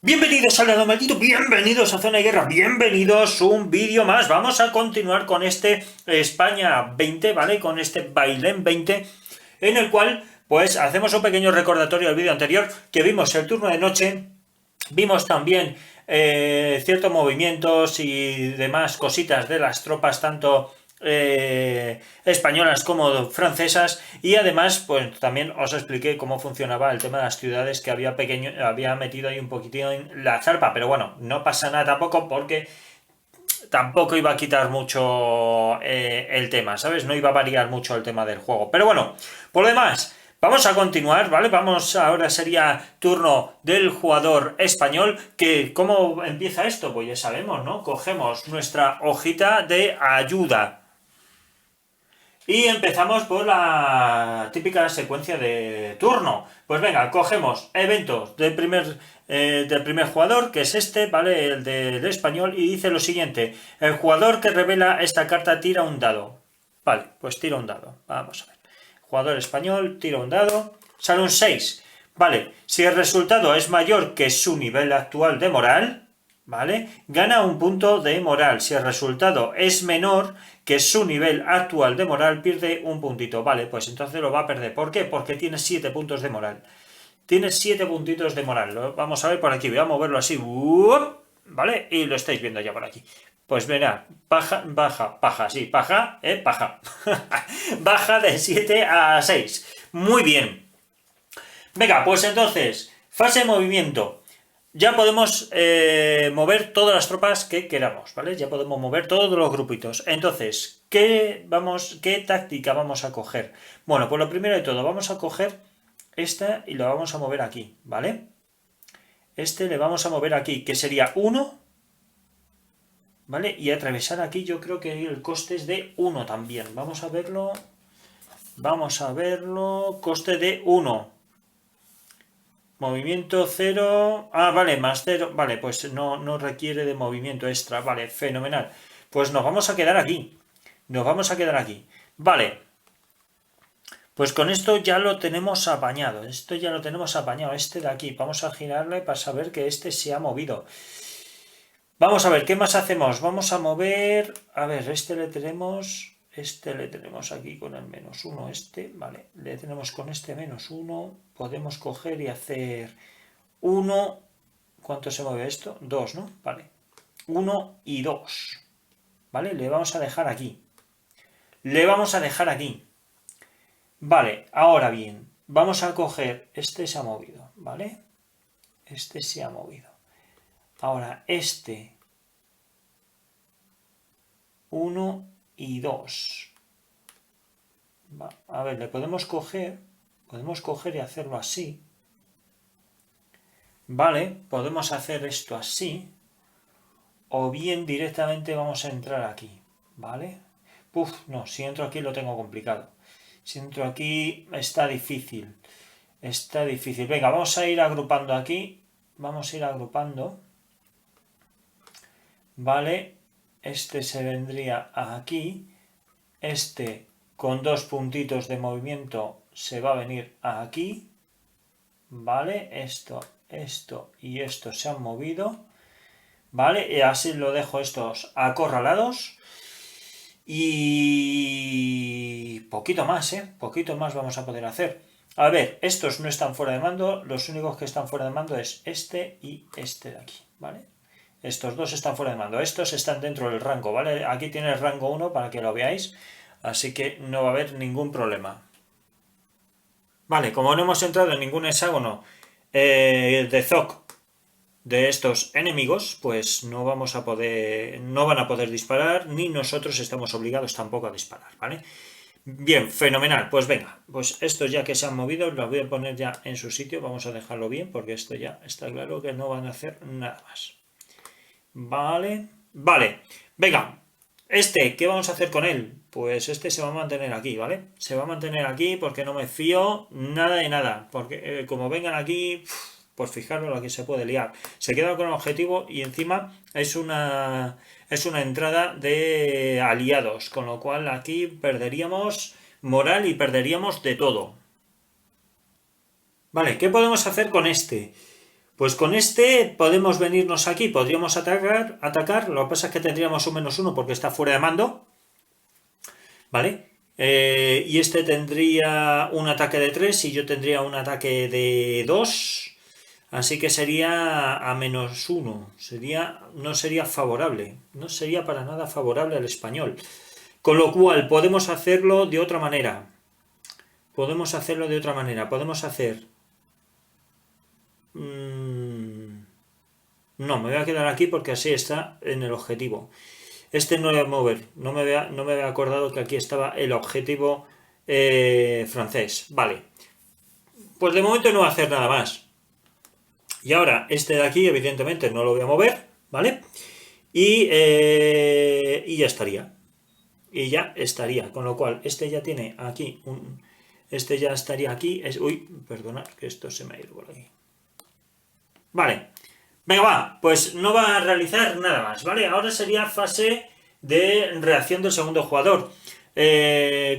Bienvenidos al lado maldito, bienvenidos a Zona de Guerra, bienvenidos un vídeo más. Vamos a continuar con este España 20, ¿vale? Con este Bailén 20, en el cual, pues, hacemos un pequeño recordatorio del vídeo anterior, que vimos el turno de noche, vimos también ciertos movimientos y demás cositas de las tropas, tanto españolas como francesas, y además pues también os expliqué cómo funcionaba el tema de las ciudades, que había metido ahí un poquitín en la zarpa, pero bueno, no pasa nada tampoco porque tampoco iba a quitar mucho el tema, ¿sabes? No iba a variar mucho el tema del juego, pero bueno, por lo demás, vamos a continuar, ¿vale? Vamos, ahora sería turno del jugador español, que ¿cómo empieza esto? Pues ya sabemos, ¿no? Cogemos nuestra hojita de ayuda y empezamos por la típica secuencia de turno. Pues venga, cogemos eventos del primer jugador, que es este, ¿vale? El del español, y dice lo siguiente: el jugador que revela esta carta tira un dado. Vale, pues tira un dado. Vamos a ver. Jugador español, tira un dado. Sale un 6. Vale, si el resultado es mayor que su nivel actual de moral, ¿vale? Gana un punto de moral. Si el resultado es menor que su nivel actual de moral, pierde un puntito. Vale, pues entonces lo va a perder. ¿Por qué? Porque tiene 7 puntos de moral. Tiene 7 puntitos de moral. Lo vamos a ver por aquí. Voy a moverlo así. ¿Vale? Y lo estáis viendo ya por aquí. Pues verá, paja, sí, paja. Baja de 7 a 6. Muy bien. Venga, pues entonces, fase de movimiento. Ya podemos mover todas las tropas que queramos, ¿vale? Ya podemos mover todos los grupitos. Entonces, ¿qué táctica vamos a coger? Bueno, pues lo primero de todo, vamos a coger esta y lo vamos a mover aquí, ¿vale? Este le vamos a mover aquí, que sería 1, ¿vale? Y atravesar aquí yo creo que el coste es de 1 también. Vamos a verlo. Vamos a verlo. Coste de 1. Movimiento 0. Ah, vale, más 0. Vale, pues no requiere de movimiento extra. Vale, fenomenal. Pues nos vamos a quedar aquí. Nos vamos a quedar aquí. Vale. Pues con esto ya lo tenemos apañado. Esto ya lo tenemos apañado. Este de aquí. Vamos a girarle para saber que este se ha movido. Vamos a ver, ¿qué más hacemos? Vamos a mover. A ver, este le tenemos. Este le tenemos aquí con el -1. Este, vale. Le tenemos con este -1. Podemos coger y hacer 1. ¿Cuánto se mueve esto? 2, ¿no? Vale. 1 y 2. ¿Vale? Le vamos a dejar aquí. Le vamos a dejar aquí. Vale, ahora bien, vamos a coger. Este se ha movido, ¿vale? Este se ha movido. Ahora, este. 1 y 2. A ver, le podemos coger. Podemos coger y hacerlo así. Vale, podemos hacer esto así. O bien directamente vamos a entrar aquí, ¿vale? Puf, no, si entro aquí lo tengo complicado. Si entro aquí está difícil. Está difícil. Venga, vamos a ir agrupando aquí. Vamos a ir agrupando. Vale, este se vendría aquí. Este con 2 puntitos de movimiento se va a venir aquí. Vale, esto y esto se han movido. Vale, y así lo dejo estos acorralados. Y poquito más, poquito más vamos a poder hacer. A ver, estos no están fuera de mando. Los únicos que están fuera de mando es este y este de aquí, ¿vale? Estos dos están fuera de mando. Estos están dentro del rango, ¿vale? Aquí tiene el rango 1 para que lo veáis. Así que no va a haber ningún problema. Vale, como no hemos entrado en ningún hexágono de ZOC de estos enemigos, pues no van a poder disparar, ni nosotros estamos obligados tampoco a disparar, ¿vale? Bien, fenomenal. Pues venga, pues estos ya que se han movido los voy a poner ya en su sitio. Vamos a dejarlo bien porque esto ya está claro que no van a hacer nada más. Vale, vale. Venga, ¿qué vamos a hacer con él? Pues este se va a mantener aquí, ¿vale? Se va a mantener aquí porque no me fío nada de nada. Porque como vengan aquí, pues fijaros lo que se puede liar. Se queda con el objetivo y encima es una entrada de aliados. Con lo cual aquí perderíamos moral y perderíamos de todo. Vale, ¿qué podemos hacer con este? Pues con este podemos venirnos aquí, podríamos atacar, lo que pasa es que tendríamos un -1 porque está fuera de mando, ¿vale? Y este tendría un ataque de 3 y yo tendría un ataque de 2, así que sería a -1, no sería favorable, no sería para nada favorable al español. Con lo cual podemos hacerlo de otra manera, podemos hacer... no, me voy a quedar aquí porque así está en el objetivo. Este no lo voy a mover, no me había acordado que aquí estaba el objetivo francés. Vale, pues de momento no va a hacer nada más. Y ahora, este de aquí, evidentemente, no lo voy a mover, ¿vale? Y ya estaría. Y ya estaría. Con lo cual, este ya tiene aquí un... Este ya estaría aquí. Uy, perdonad, que esto se me ha ido por aquí. Vale. Venga, va. Pues no va a realizar nada más, ¿vale? Ahora sería fase de reacción del segundo jugador.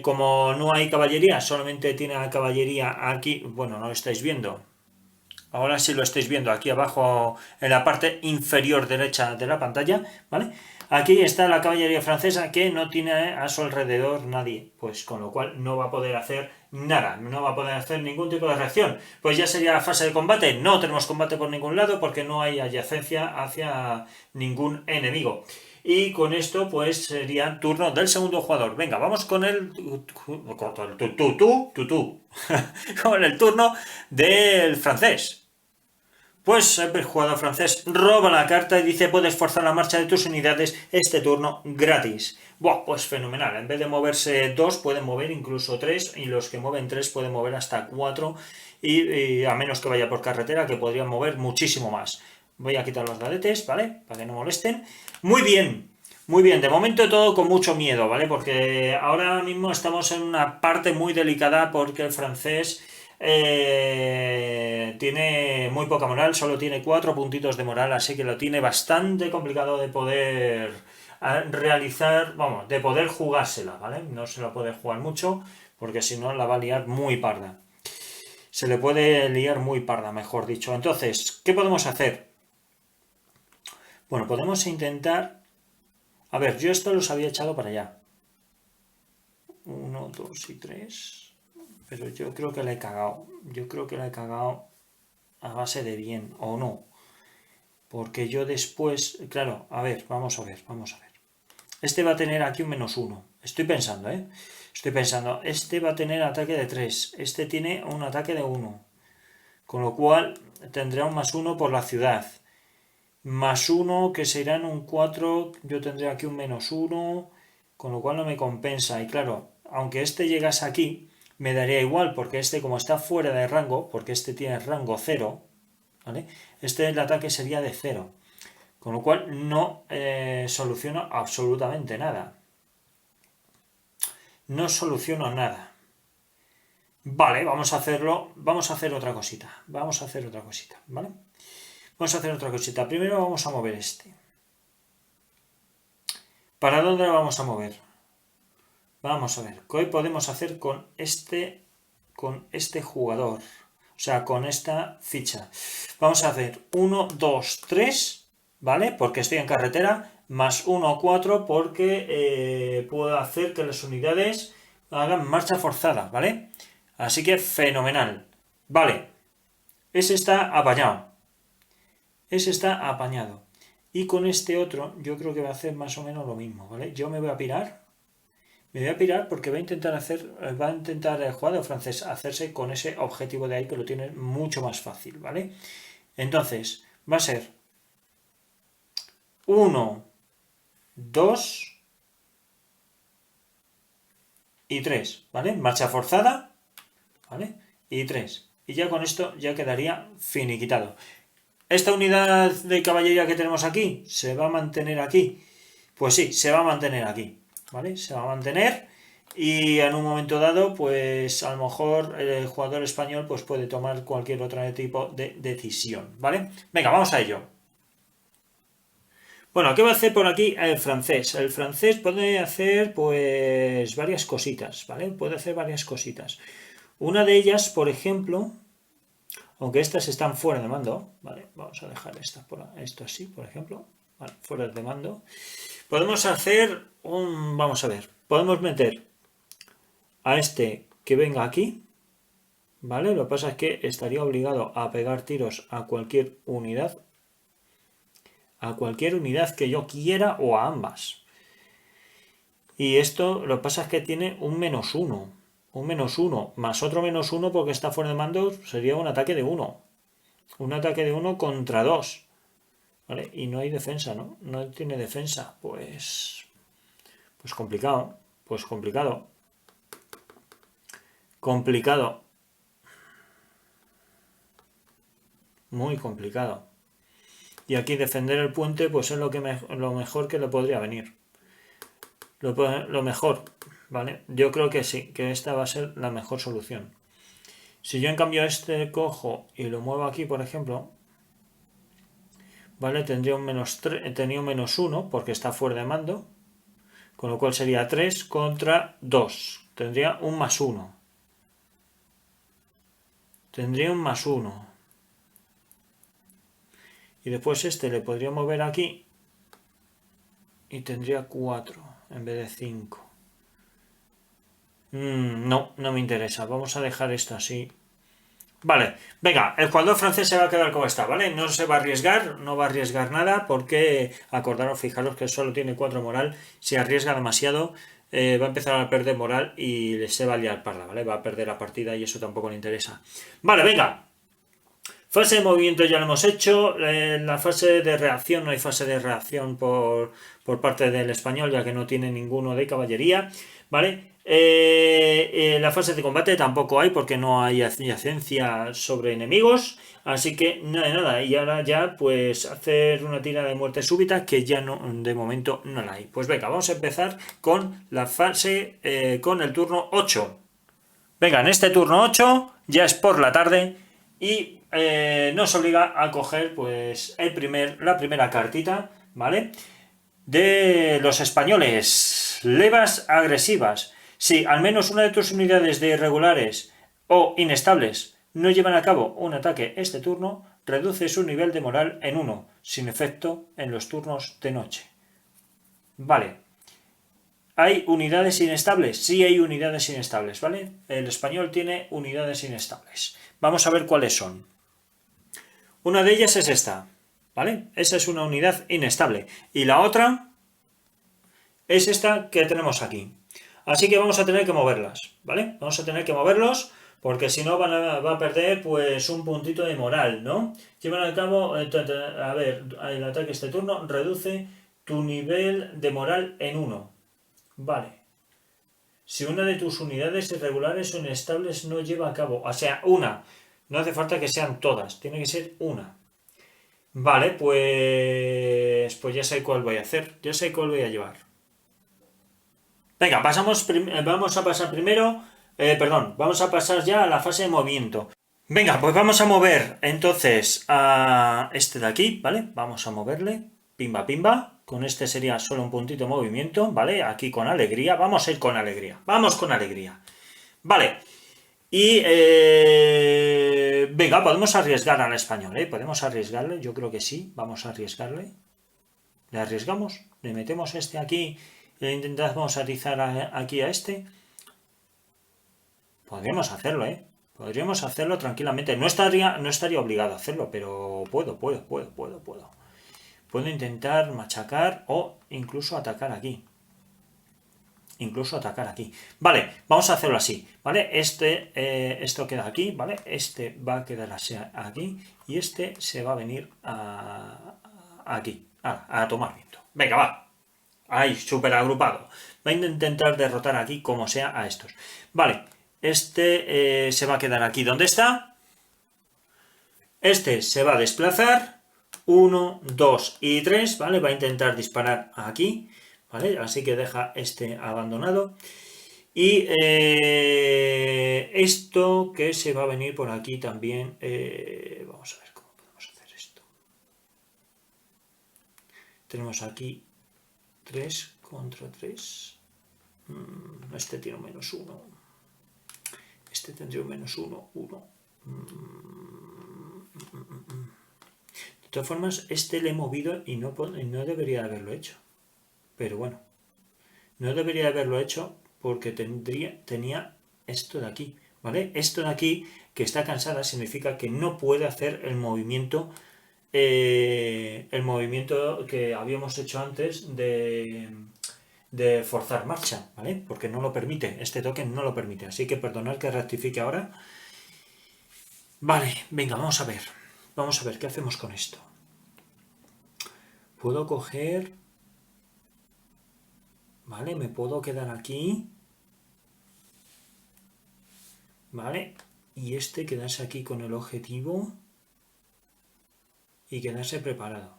Como no hay caballería, solamente tiene la caballería aquí. Bueno, no lo estáis viendo. Ahora sí lo estáis viendo aquí abajo en la parte inferior derecha de la pantalla, ¿vale? Aquí está la caballería francesa que no tiene a su alrededor nadie, pues con lo cual no va a poder hacer nada, no va a poder hacer ningún tipo de reacción. Pues ya sería la fase de combate, no tenemos combate por ningún lado porque no hay adyacencia hacia ningún enemigo. Y con esto pues sería turno del segundo jugador. Venga, vamos con el con el turno del francés. Pues el jugador francés roba la carta y dice: puedes forzar la marcha de tus unidades este turno gratis. Buah, pues fenomenal. En vez de moverse 2, pueden mover incluso 3, y los que mueven 3 pueden mover hasta 4, y a menos que vaya por carretera, que podrían mover muchísimo más. Voy a quitar los gadetes, ¿vale? Para que no molesten. Muy bien. Muy bien, de momento todo con mucho miedo, ¿vale? Porque ahora mismo estamos en una parte muy delicada porque el francés tiene muy poca moral, solo tiene 4 puntitos de moral, así que lo tiene bastante complicado de poder realizar, vamos, de poder jugársela, ¿vale? No se la puede jugar mucho porque si no la va a liar muy parda. Se le puede liar muy parda, mejor dicho. Entonces, ¿qué podemos hacer? Bueno, podemos intentar... A ver, yo esto los había echado para allá. 1, 2 y 3... Pero yo creo que la he cagado. Yo creo que la he cagado a base de bien, o no. Porque yo después... Claro, a ver, vamos a ver. Este va a tener aquí un -1. Estoy pensando, ¿eh? Este va a tener ataque de 3. Este tiene un ataque de 1. Con lo cual tendrá un +1 por la ciudad. +1 que serán un 4. Yo tendré aquí un -1. Con lo cual no me compensa. Y claro, aunque este llegase aquí... me daría igual, porque este, como está fuera de rango, porque este tiene rango 0, ¿vale? Este el ataque sería de 0, con lo cual no soluciono absolutamente nada. No soluciono nada. Vale, vamos a hacer otra cosita, ¿vale? Vamos a hacer otra cosita. Primero vamos a mover este. ¿Para dónde lo vamos a mover? Vamos a ver, ¿qué podemos hacer con este jugador? O sea, con esta ficha. Vamos a hacer 1, 2, 3, ¿vale? Porque estoy en carretera, +1, 4, porque puedo hacer que las unidades hagan marcha forzada, ¿vale? Así que fenomenal. Vale, ese está apañado. Y con este otro, yo creo que va a hacer más o menos lo mismo, ¿vale? Yo me voy a pirar. Porque va a intentar el jugador francés hacerse con ese objetivo de ahí, que lo tiene mucho más fácil, ¿vale? Entonces, va a ser 1, 2 y 3, ¿vale? Marcha forzada, ¿vale? Y 3. Y ya con esto ya quedaría finiquitado. ¿Esta unidad de caballería que tenemos aquí se va a mantener aquí? Pues sí, se va a mantener aquí, ¿vale? Se va a mantener, y en un momento dado, pues a lo mejor el jugador español pues puede tomar cualquier otro tipo de decisión, ¿vale? Venga, vamos a ello. Bueno, ¿qué va a hacer por aquí el francés? El francés puede hacer pues varias cositas, ¿vale? Puede hacer varias cositas. Una de ellas, por ejemplo... aunque estas están fuera de mando, ¿vale? Vamos a dejar esto así, por ejemplo, ¿vale? Fuera de mando. Podemos hacer vamos a ver, podemos meter a este que venga aquí, ¿vale? Lo que pasa es que estaría obligado a pegar tiros a cualquier unidad que yo quiera o a ambas. Y esto lo que pasa es que tiene un -1. Un -1 más otro -1 porque está fuera de mando sería un ataque de 1. Un ataque de 1 contra 2. ¿Vale? Y no hay defensa, ¿no? No tiene defensa. Pues complicado. Pues complicado. Complicado. Muy complicado. Y aquí defender el puente pues es lo mejor que le podría venir. Lo mejor, ¿vale? Yo creo que sí, que esta va a ser la mejor solución. Si yo en cambio este cojo y lo muevo aquí, por ejemplo, ¿vale? Tendría un -3, tenía un -1 porque está fuera de mando, con lo cual sería 3 contra 2. Tendría un +1. Tendría un +1. Y después este le podría mover aquí y tendría 4 en vez de 5. No me interesa. Vamos a dejar esto así. Vale, venga, el jugador francés se va a quedar como está, ¿vale? No se va a arriesgar, no va a arriesgar nada porque, acordaros, fijaros que solo tiene 4 moral. Si arriesga demasiado, va a empezar a perder moral y se va a liar parda, ¿vale? Va a perder la partida y eso tampoco le interesa. Vale, venga. Fase de movimiento ya lo hemos hecho. En la fase de reacción no hay fase de reacción por parte del español, ya que no tiene ninguno de caballería, ¿vale? La fase de combate tampoco hay porque no hay adyacencia sobre enemigos, así que nada de nada. Y ahora ya pues hacer una tira de muerte súbita que ya no, de momento no la hay. Pues venga, vamos a empezar con la fase, con el turno 8. Venga, en este turno 8 ya es por la tarde y nos obliga a coger pues la primera cartita, ¿vale? De los españoles. Levas agresivas. Si al menos una de tus unidades de irregulares o inestables no llevan a cabo un ataque este turno, reduce su nivel de moral en 1, sin efecto en los turnos de noche. Vale. ¿Hay unidades inestables? Sí hay unidades inestables, ¿vale? El español tiene unidades inestables. Vamos a ver cuáles son. Una de ellas es esta, ¿vale? Esa es una unidad inestable. Y la otra es esta que tenemos aquí. Así que vamos a tener que moverlas, ¿vale? Vamos a tener que moverlos porque si no va a perder pues un puntito de moral, ¿no? Llevan a cabo, a ver, el ataque este turno reduce tu nivel de moral en 1. Vale. Si una de tus unidades irregulares o inestables no lleva a cabo, o sea, una. No hace falta que sean todas, tiene que ser una. Vale, pues ya sé cuál voy a hacer, ya sé cuál voy a llevar. Venga, vamos a pasar primero, vamos a pasar ya a la fase de movimiento. Venga, pues vamos a mover entonces a este de aquí, ¿vale? Vamos a moverle, pimba, pimba. Con este sería solo un puntito de movimiento, ¿vale? Aquí con alegría, vamos a ir con alegría, vamos con alegría. Vale, y venga, podemos arriesgar al español, ¿eh? Podemos arriesgarle, yo creo que sí, vamos a arriesgarle. ¿Le arriesgamos? ¿Le metemos este aquí e intentamos atizar aquí a este? Podríamos hacerlo, ¿eh? Podríamos hacerlo tranquilamente. No estaría obligado a hacerlo, pero puedo. Puedo intentar machacar o incluso atacar aquí. Vale, vamos a hacerlo así, ¿vale? Esto queda aquí, ¿vale? Este va a quedar así aquí y este se va a venir aquí, a tomar viento. Venga, va. Ahí, súper agrupado. Va a intentar derrotar aquí como sea a estos. Vale, este se va a quedar aquí donde está. Este se va a desplazar. 1, 2 y 3, ¿vale? Va a intentar disparar aquí, ¿vale? Así que deja este abandonado. Y esto que se va a venir por aquí también. Vamos a ver cómo podemos hacer esto. Tenemos aquí 3 contra 3. Este tiene un -1. Este tendría un -1, 1. todas formas, este le he movido y no debería haberlo hecho. Pero bueno, no debería haberlo hecho porque tenía esto de aquí, ¿vale? Esto de aquí, que está cansada, significa que no puede hacer el movimiento que habíamos hecho antes de forzar marcha, ¿vale? Porque no lo permite, este token no lo permite, así que perdonad que rectifique ahora. Vale, venga, vamos a ver qué hacemos con esto. Puedo coger, vale, me puedo quedar aquí, vale, y este quedarse aquí con el objetivo y quedarse preparado,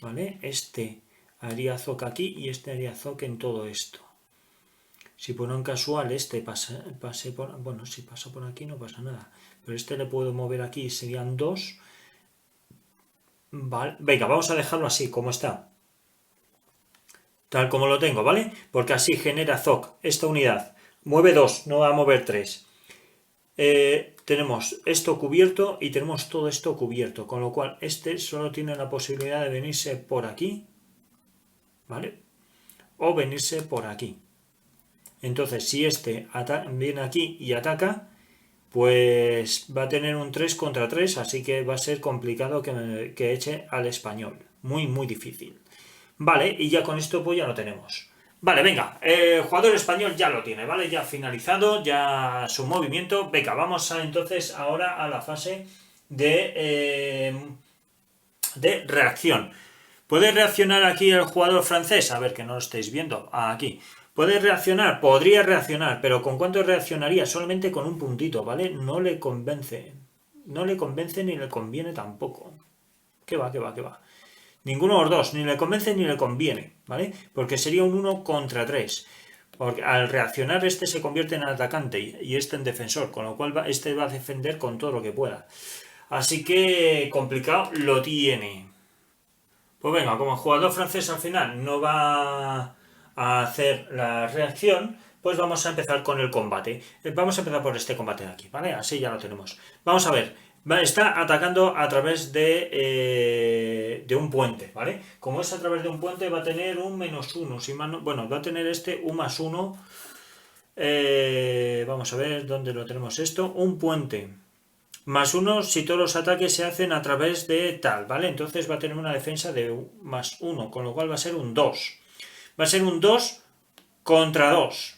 vale, este haría zoc aquí y este haría zoc en todo esto. Si por un casual este pase por... Bueno, si pasa por aquí no pasa nada. Pero este le puedo mover aquí y serían 2. Vale, venga, vamos a dejarlo así, como está. Tal como lo tengo, ¿vale? Porque así genera zoc esta unidad. Mueve 2, no va a mover 3. Tenemos esto cubierto y tenemos todo esto cubierto. Con lo cual este solo tiene la posibilidad de venirse por aquí, ¿vale? O venirse por aquí. Entonces, si este viene aquí y ataca, pues va a tener un 3 contra 3, así que va a ser complicado que eche al español. Muy, muy difícil. Vale, y ya con esto pues ya lo tenemos. Vale, venga, el jugador español ya lo tiene, ¿vale? Ya finalizado, ya su movimiento. Venga, vamos entonces ahora a la fase de reacción. ¿Puede reaccionar aquí el jugador francés? A ver, que no lo estáis viendo. Aquí. ¿Puede reaccionar? Podría reaccionar, pero ¿con cuánto reaccionaría? Solamente con un puntito, ¿vale? No le convence. No le convence ni le conviene tampoco. ¿Qué va? Ninguno de los dos, ni le convence ni le conviene, ¿vale? Porque sería un 1 contra 3. Porque al reaccionar este se convierte en atacante y este en defensor, con lo cual este va a defender con todo lo que pueda. Así que complicado lo tiene. Pues venga, como el jugador francés al final no va a hacer la reacción, pues vamos a empezar con el combate. Vamos a empezar por este combate de aquí, ¿vale? Así ya lo tenemos. Vamos a ver. Está atacando a través de un puente, ¿vale? Como es a través de un puente va a tener un -1. Si bueno, va a tener este un +1. Vamos a ver dónde lo tenemos esto. Un puente. +1 si todos los ataques se hacen a través de tal, ¿vale? Entonces va a tener una defensa de +1, con lo cual va a ser un 2. Va a ser un 2 contra 2.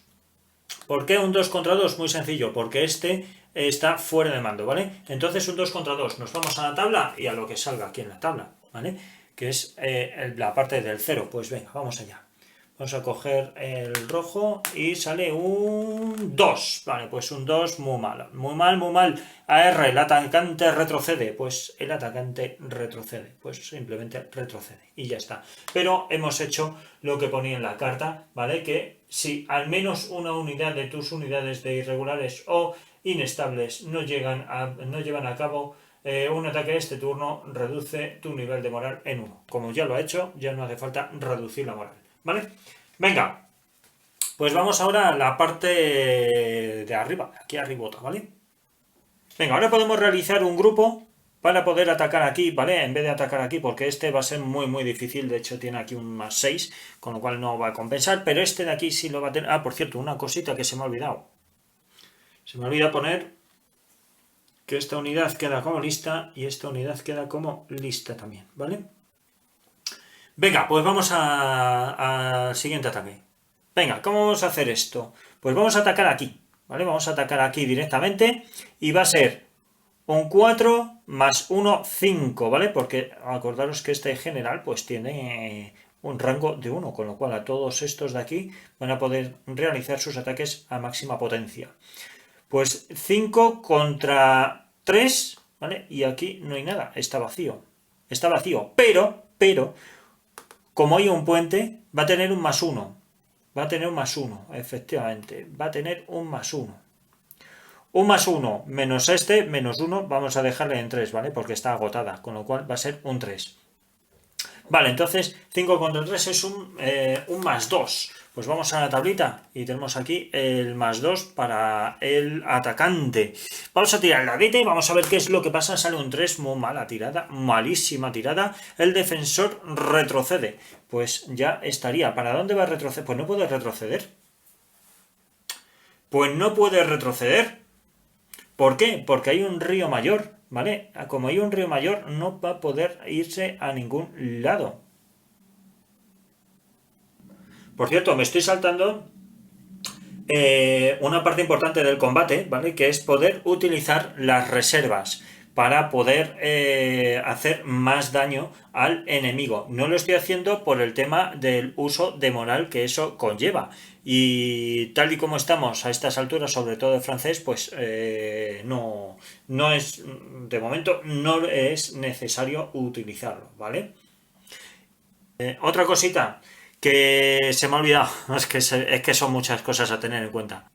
¿Por qué un 2 contra 2? Muy sencillo, porque este está fuera de mando, ¿vale? Entonces un 2 contra 2. Nos vamos a la tabla y a lo que salga aquí en la tabla, ¿vale? Que es la parte del 0. Pues venga, vamos allá. Vamos a coger el rojo y sale un 2. Vale, pues un 2 muy mal. Muy mal. AR, el atacante retrocede. Pues el atacante retrocede. Pues simplemente retrocede. Y ya está. Pero hemos hecho lo que ponía en la carta, ¿vale? Que si al menos una unidad de tus unidades de irregulares o inestables no llevan a cabo un ataque este turno, reduce tu nivel de moral en 1. Como ya lo ha hecho, ya no hace falta reducir la moral. ¿Vale? Venga, pues vamos ahora a la parte de arriba, aquí arribota, ¿vale? Venga, ahora podemos realizar un grupo para poder atacar aquí, ¿vale? En vez de atacar aquí, porque este va a ser muy, muy difícil, de hecho tiene aquí un +6, con lo cual no va a compensar, pero este de aquí sí lo va a tener... Ah, por cierto, una cosita que se me ha olvidado. Se me olvida poner que esta unidad queda como lista y esta unidad queda como lista también, ¿vale? Venga, pues vamos al siguiente ataque. Venga, ¿cómo vamos a hacer esto? Pues vamos a atacar aquí, ¿vale? Vamos a atacar aquí directamente y va a ser un 4 más 1, 5, ¿vale? Porque acordaros que este general pues tiene un rango de 1, con lo cual a todos estos de aquí van a poder realizar sus ataques a máxima potencia. Pues 5 contra 3, ¿vale? Y aquí no hay nada, está vacío. Está vacío, pero como hay un puente, va a tener un +1. Va a tener un +1, efectivamente. Va a tener un +1. Un +1 menos este, -1, vamos a dejarle en 3, ¿vale? Porque está agotada, con lo cual va a ser un 3. Vale, entonces 5 contra 3 es un +2. pues vamos a la tablita y tenemos aquí el +2 para el atacante. Vamos a tirar el dadete y vamos a ver qué es lo que pasa. Sale un 3, muy mala tirada, malísima tirada. El defensor retrocede. Pues ya estaría. ¿Para dónde va a retroceder? Pues no puede retroceder. Pues no puede retroceder. ¿Por qué? Porque hay un río mayor, ¿vale? Como hay un río mayor, no va a poder irse a ningún lado. Por cierto, me estoy saltando una parte importante del combate, ¿vale? Que es poder utilizar las reservas para poder hacer más daño al enemigo. No lo estoy haciendo por el tema del uso de moral que eso conlleva. Y tal y como estamos a estas alturas, sobre todo de francés, pues no es, de momento, no es necesario utilizarlo, ¿vale? Otra cosita que se me ha olvidado, es que son muchas cosas a tener en cuenta.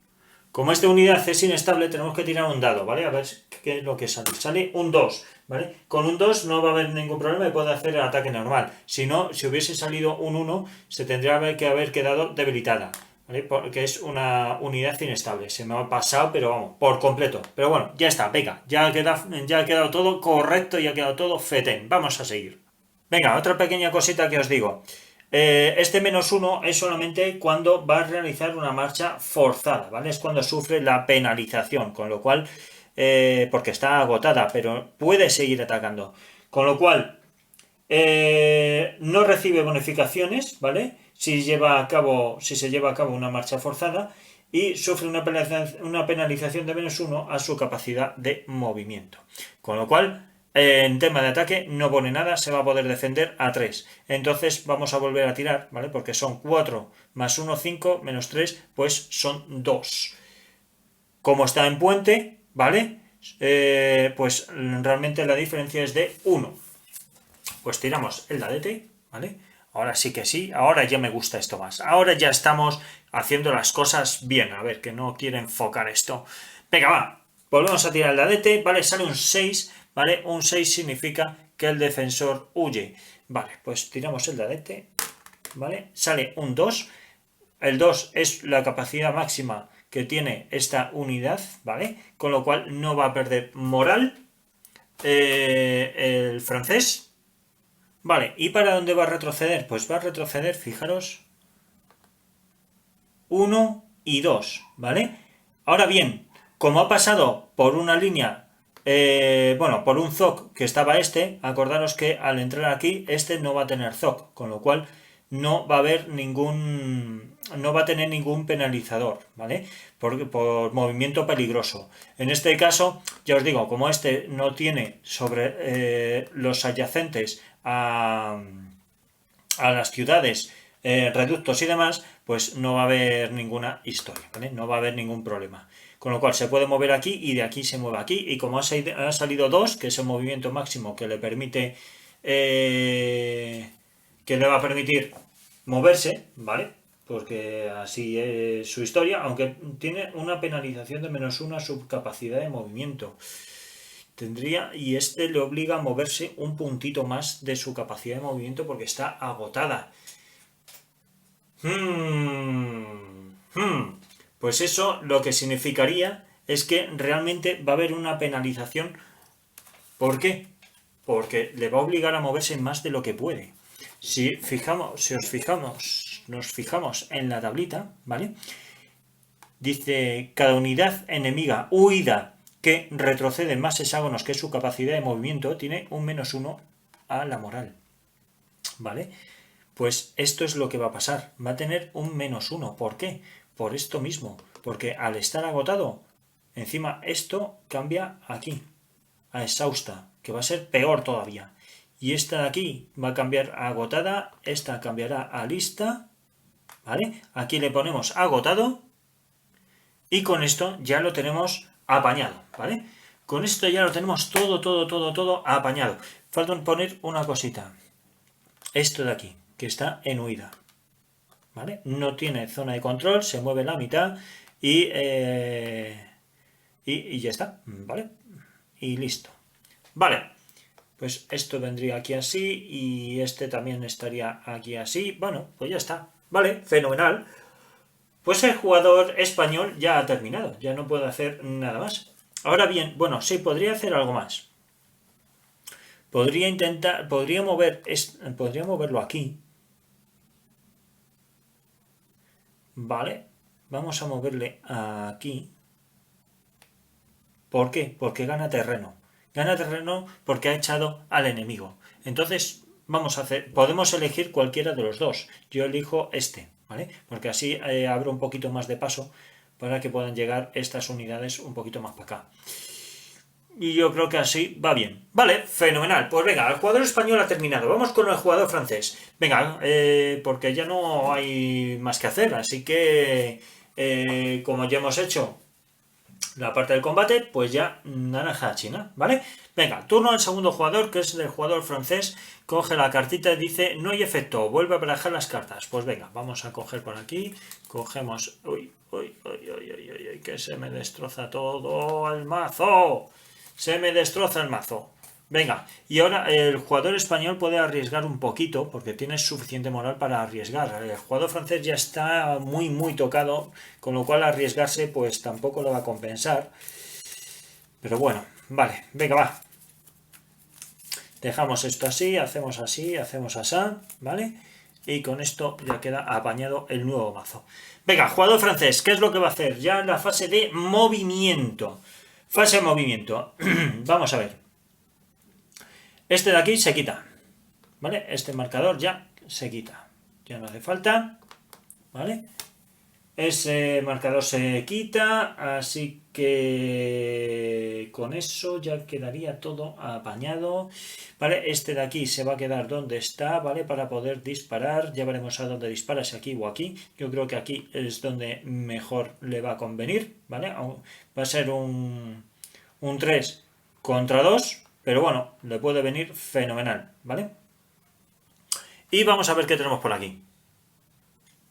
Como esta unidad es inestable, tenemos que tirar un dado, ¿vale? A ver qué es lo que sale. Sale un 2, ¿vale? Con un 2 no va a haber ningún problema y puede hacer el ataque normal. Si no, si hubiese salido un 1, se tendría que haber quedado debilitada, ¿vale? Porque es una unidad inestable. Se me ha pasado, pero vamos, por completo. Pero bueno, ya está, venga, ya ha quedado todo correcto y ha quedado todo fetén. Vamos a seguir. Venga, otra pequeña cosita que os digo. Este -1 es solamente cuando va a realizar una marcha forzada, ¿vale? Es cuando sufre la penalización, con lo cual, porque está agotada, pero puede seguir atacando. Con lo cual, no recibe bonificaciones, ¿vale? Si se lleva a cabo una marcha forzada y sufre una penalización de -1 a su capacidad de movimiento. Con lo cual, en tema de ataque no pone nada, se va a poder defender a 3. Entonces vamos a volver a tirar, ¿vale? Porque son 4 más 1, 5, menos 3, pues son 2. Como está en puente, ¿vale? Pues realmente la diferencia es de 1. Pues tiramos el dadete, ¿vale? Ahora sí que sí, ahora ya me gusta esto más. Ahora ya estamos haciendo las cosas bien. A ver, que no quiere enfocar esto. Venga, va. Volvemos a tirar el dadete, ¿vale? Sale un 6, ¿vale? Un 6 significa que el defensor huye. Vale, pues tiramos el dadete, ¿vale? Sale un 2. El 2 es la capacidad máxima que tiene esta unidad, ¿vale? Con lo cual no va a perder moral el francés. Vale, ¿y para dónde va a retroceder? Pues va a retroceder, fijaros, 1 y 2, ¿vale? Ahora bien, como ha pasado por una línea, bueno, por un ZOC que estaba acordaros que al entrar aquí, no va a tener ZOC, con lo cual no va a haber no va a tener ningún penalizador, ¿vale? Por movimiento peligroso. En este caso, ya os digo, como no tiene sobre los adyacentes a las ciudades, reductos y demás, pues no va a haber ninguna historia, ¿vale? No va a haber ningún problema. Con lo cual se puede mover aquí y de aquí se mueve aquí. Y como ha salido 2, que es el movimiento máximo que le permite, que le va a permitir moverse, ¿vale? Porque así es su historia, aunque tiene una penalización de -1 a su capacidad de movimiento. Y le obliga a moverse un puntito más de su capacidad de movimiento porque está agotada. Pues eso lo que significaría es que realmente va a haber una penalización. ¿Por qué? Porque le va a obligar a moverse más de lo que puede. Si nos fijamos en la tablita, ¿vale? Dice, cada unidad enemiga huida que retrocede más hexágonos que su capacidad de movimiento tiene un -1 a la moral, ¿vale? Pues esto es lo que va a pasar, va a tener un -1. ¿Por qué? Por esto mismo, porque al estar agotado, encima esto cambia aquí, a exhausta, que va a ser peor todavía. Y esta de aquí va a cambiar a agotada, esta cambiará a lista, ¿vale? Aquí le ponemos agotado y con esto ya lo tenemos apañado, ¿vale? Con esto ya lo tenemos todo apañado. Falta poner una cosita. Esto de aquí, que está en huida, ¿vale? No tiene zona de control, se mueve la mitad y ya está, ¿vale? Y listo. Vale, pues esto vendría aquí así y también estaría aquí así. Bueno, pues ya está, ¿vale? Fenomenal. Pues el jugador español ya ha terminado, ya no puede hacer nada más. Ahora bien, bueno, sí, podría hacer algo más. Podría intentar, podría moverlo aquí. Vale, vamos a moverle aquí. ¿Por qué? Porque gana terreno. Gana terreno porque ha echado al enemigo. Entonces, vamos a hacer, podemos elegir cualquiera de los dos. Yo elijo este, ¿vale? Porque así abro un poquito más de paso para que puedan llegar estas unidades un poquito más para acá. Y yo creo que así va bien. Vale, fenomenal. Pues venga, el jugador español ha terminado. Vamos con el jugador francés. Venga, porque ya no hay más que hacer. Así que, como ya hemos hecho la parte del combate, pues ya naranja a China, ¿vale? Venga, turno al segundo jugador, que es el jugador francés. Coge la cartita y dice, no hay efecto, vuelve a barajar las cartas. Pues venga, vamos a coger por aquí. Cogemos... Uy, uy, uy, uy, uy, uy, uy, que se me destroza todo el mazo. Se me destroza el mazo. Venga, y ahora el jugador español puede arriesgar un poquito porque tiene suficiente moral para arriesgar. El jugador francés ya está muy muy tocado, con lo cual arriesgarse pues tampoco lo va a compensar. Pero bueno, vale, venga, va. Dejamos esto así, hacemos así, ¿vale? Y con esto ya queda apañado el nuevo mazo. Venga, jugador francés, ¿qué es lo que va a hacer? Ya en la fase de movimiento. Fase de movimiento. Vamos a ver. Este de aquí se quita, ¿vale? Este marcador ya se quita, ya no hace falta, ¿vale? Ese marcador se quita, así que con eso ya quedaría todo apañado, ¿vale? Este de aquí se va a quedar donde está, ¿vale? Para poder disparar, ya veremos a dónde dispara, si aquí o aquí. Yo creo que aquí es donde mejor le va a convenir, ¿vale? Va a ser un 3 contra 2. Pero bueno, le puede venir fenomenal, ¿vale? Y vamos a ver qué tenemos por aquí.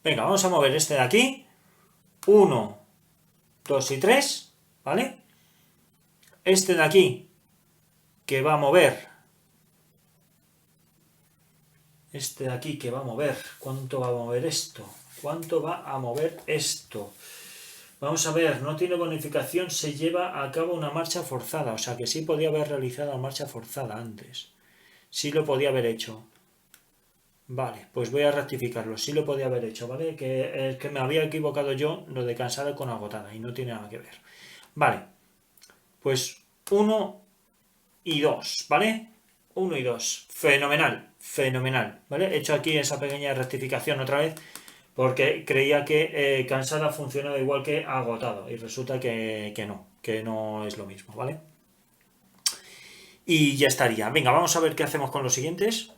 Venga, vamos a mover este de aquí. 1, 2 y 3, ¿vale? Este de aquí, que va a mover. Este de aquí, que va a mover. ¿Cuánto va a mover esto? ¿Cuánto va a mover esto? Vamos a ver, no tiene bonificación, se lleva a cabo una marcha forzada. O sea que sí podía haber realizado la marcha forzada antes. Sí lo podía haber hecho. Vale, pues voy a rectificarlo. Sí lo podía haber hecho, ¿vale? Que me había equivocado yo lo de cansada con agotada y no tiene nada que ver. Vale, pues 1 y 2, ¿vale? 1 y 2. Fenomenal, fenomenal, ¿vale? He hecho aquí esa pequeña rectificación otra vez porque creía que cansada funcionaba igual que agotado y resulta que no es lo mismo, ¿vale? Y ya estaría. Venga, vamos a ver qué hacemos con los siguientes.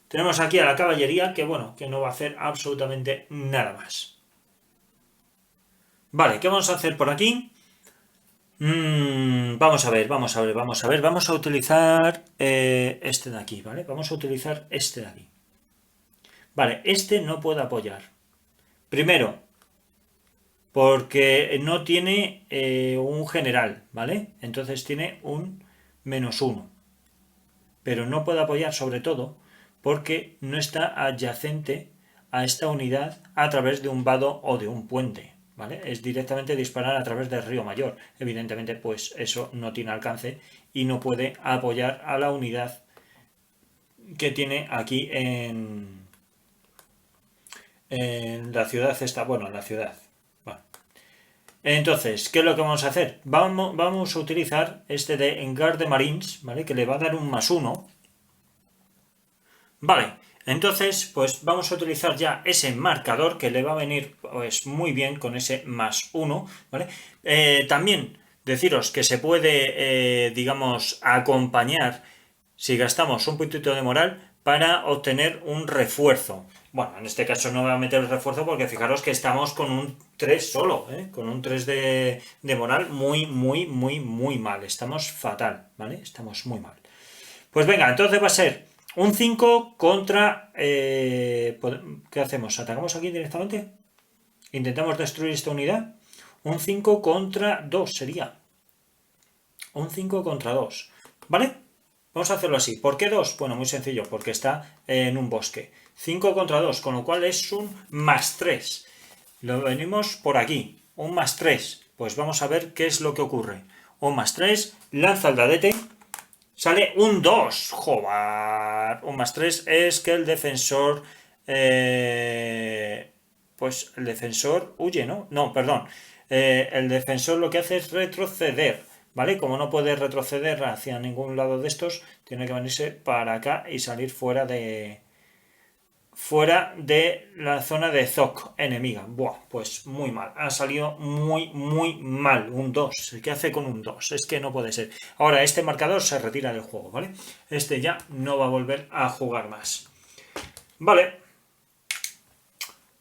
Tenemos aquí a la caballería que, bueno, que no va a hacer absolutamente nada más. Vale, ¿qué vamos a hacer por aquí? Vamos a ver. Vamos a utilizar este de aquí, ¿vale? Vamos a utilizar este de aquí. Vale, este no puede apoyar. Primero, porque no tiene un general, ¿vale? Entonces tiene un -1. Pero no puede apoyar sobre todo porque no está adyacente a esta unidad a través de un vado o de un puente, ¿vale? Es directamente disparar a través del río Mayor. Evidentemente, pues eso no tiene alcance y no puede apoyar a la unidad que tiene aquí en la ciudad esta, bueno, en la ciudad. Bueno. Entonces, ¿qué es lo que vamos a hacer? Vamos a utilizar este de Engar de Marines, ¿vale? Que le va a dar un +1. Vale, entonces pues vamos a utilizar ya ese marcador que le va a venir pues muy bien con ese +1, ¿vale? También deciros que se puede, digamos, acompañar si gastamos un puntito de moral para obtener un refuerzo. Bueno, en este caso no voy a meter el refuerzo porque fijaros que estamos con un 3 solo, ¿eh? Con un 3 de moral muy, muy, muy, muy mal. Estamos fatal, ¿vale? Estamos muy mal. Pues venga, entonces va a ser un 5 contra... ¿qué hacemos? ¿Atacamos aquí directamente? ¿Intentamos destruir esta unidad? Un 5 contra 2 sería. Un 5 contra 2. ¿Vale? Vamos a hacerlo así. ¿Por qué 2? Bueno, muy sencillo, porque está en un bosque. 5 contra 2, con lo cual es un +3. Lo venimos por aquí, un +3. Pues vamos a ver qué es lo que ocurre. Un +3, lanza el dadete, sale un 2. ¡Joder! Un +3 es que el defensor... pues el defensor huye, ¿no? No, perdón. El defensor lo que hace es retroceder, ¿vale? Como no puede retroceder hacia ningún lado de estos, tiene que venirse para acá y salir fuera de la zona de Zoc enemiga. Buah, pues muy mal. Ha salido muy, muy mal. Un 2. ¿Qué hace con un 2? Es que no puede ser. Ahora, este marcador se retira del juego, ¿vale? Este ya no va a volver a jugar más. Vale.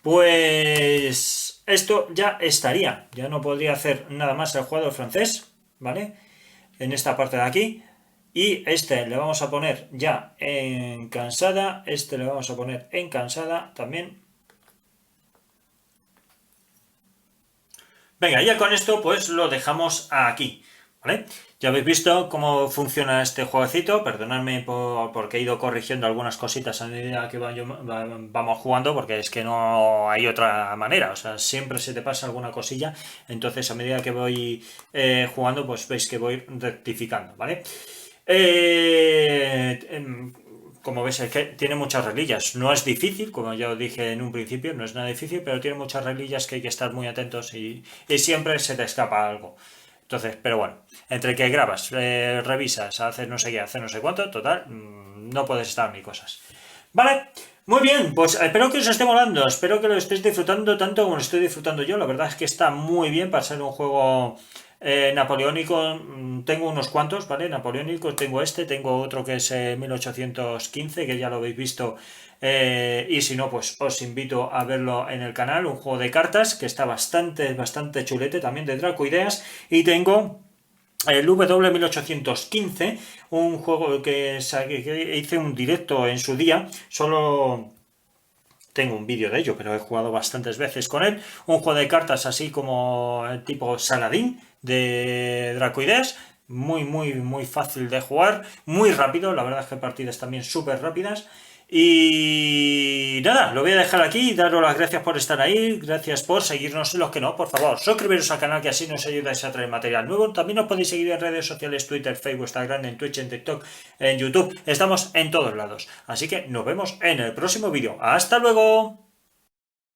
Pues esto ya estaría. Ya no podría hacer nada más el jugador francés, ¿vale? En esta parte de aquí. Y este le vamos a poner ya en cansada. Este le vamos a poner en cansada también. Venga, ya con esto pues lo dejamos aquí, ¿vale? Ya habéis visto cómo funciona este jueguecito. Perdonadme porque he ido corrigiendo algunas cositas a medida que vamos jugando, porque es que no hay otra manera. O sea, siempre se te pasa alguna cosilla. Entonces, a medida que voy jugando, pues veis que voy rectificando, ¿vale? Como veis, es que tiene muchas relillas. No es difícil, como ya os dije en un principio, no es nada difícil, pero tiene muchas relillas que hay que estar muy atentos y siempre se te escapa algo. Entonces, pero bueno, entre que grabas, revisas, haces no sé qué, haces no sé cuánto, total, no puedes estar ni cosas. Vale, muy bien, pues espero que os esté molando, espero que lo estéis disfrutando tanto como lo estoy disfrutando yo. La verdad es que está muy bien para ser un juego napoleónico. Tengo unos cuantos, ¿vale? Napoleónicos, tengo este, tengo otro que es 1815, que ya lo habéis visto. Y si no, pues os invito a verlo en el canal, un juego de cartas que está bastante chulete, también de Dracoideas. Y tengo el W1815, un juego que hice un directo en su día, solo tengo un vídeo de ello, pero he jugado bastantes veces con él. Un juego de cartas así como tipo Saladín de Dracoideas. Muy fácil de jugar. Muy rápido. La verdad es que partidas también súper rápidas. Y nada, lo voy a dejar aquí. Daros las gracias por estar ahí. Gracias por seguirnos. Los que no, por favor, suscribiros al canal, que así nos ayudáis a traer material nuevo. También os podéis seguir en redes sociales: Twitter, Facebook, Instagram, en Twitch, en TikTok, en YouTube. Estamos en todos lados. Así que nos vemos en el próximo vídeo. ¡Hasta luego!